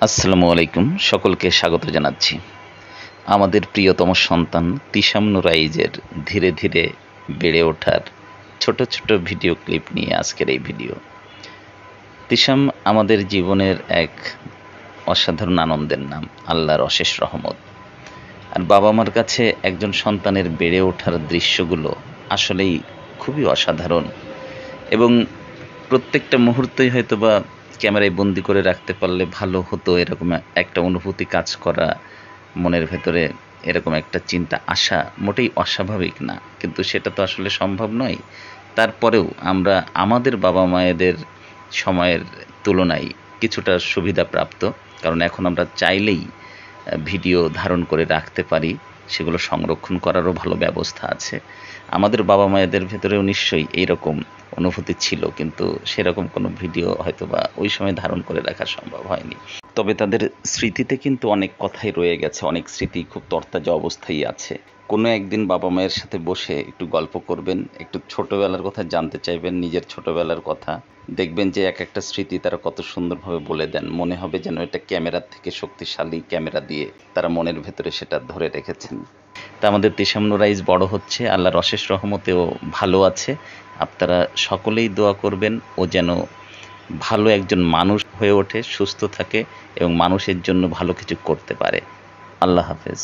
আসসালামু আলাইকুম, সকলকে স্বাগত জানাচ্ছি। আমাদের প্রিয়তম সন্তান তিশাম নুরাইজের ধীরে ধীরে বেড়ে ওঠার ছোট ছোট ভিডিও ক্লিপ নিয়ে আজকের এই ভিডিও। তিশাম আমাদের জীবনের এক অসাধারণ আনন্দের নাম, আল্লাহর অশেষ রহমত। আর বাবা মার কাছে একজন সন্তানের বেড়ে ওঠার দৃশ্যগুলো আসলেই খুবই অসাধারণ, এবং প্রত্যেকটা মুহূর্তেই হয়তোবা ক্যামেরায় বন্দি করে রাখতে পারলে ভালো হতো, এরকম একটা অনুভূতি কাজ করা মনের ভেতরে, এরকম একটা চিন্তা আসা মোটেই অস্বাভাবিক না, কিন্তু সেটা তো আসলে সম্ভব নয়। তারপরেও আমরা আমাদের বাবা মায়েদের সময়ের তুলনায় কিছুটা সুবিধা প্রাপ্ত, কারণ এখন আমরা চাইলেই ভিডিও ধারণ করে রাখতে পারি, সেগুলো সংরক্ষণ করারও ভালো ব্যবস্থা আছে। আমাদের বাবা মায়েদের ভেতরেও নিশ্চয়ই এইরকম অনুভূতি ছিল, কিন্তু সেরকম কোনো ভিডিও হয়তোবা ওই সময় ধারণ করে রাখা সম্ভব হয়নি। তবে তাদের স্মৃতিতে কিন্তু অনেক কথাই রয়ে গেছে, অনেক স্মৃতি খুব তরতাজা অবস্থায় আছে। কোনো একদিন বাবা মায়ের সাথে বসে একটু গল্প করবেন, একটু ছোটবেলার কথা জানতে চাইবেন, নিজের ছোটবেলার কথা দেখবেন যে এক একটা স্মৃতি তারা কত সুন্দরভাবে বলে দেন। মনে হবে যেন এটা ক্যামেরার থেকে শক্তিশালী, ক্যামেরা দিয়ে তারা মনের ভেতরে সেটা ধরে রেখেছেন। তা আমাদের তিশাম নুরাইজ বড় হচ্ছে, আল্লাহর অশেষ রহমতেও ভালো আছে। আপনারা সকলেই দোয়া করবেন ও যেন ভালো একজন মানুষ হয়ে ওঠে, সুস্থ থাকে এবং মানুষের জন্য ভালো কিছু করতে পারে। আল্লাহ হাফেজ।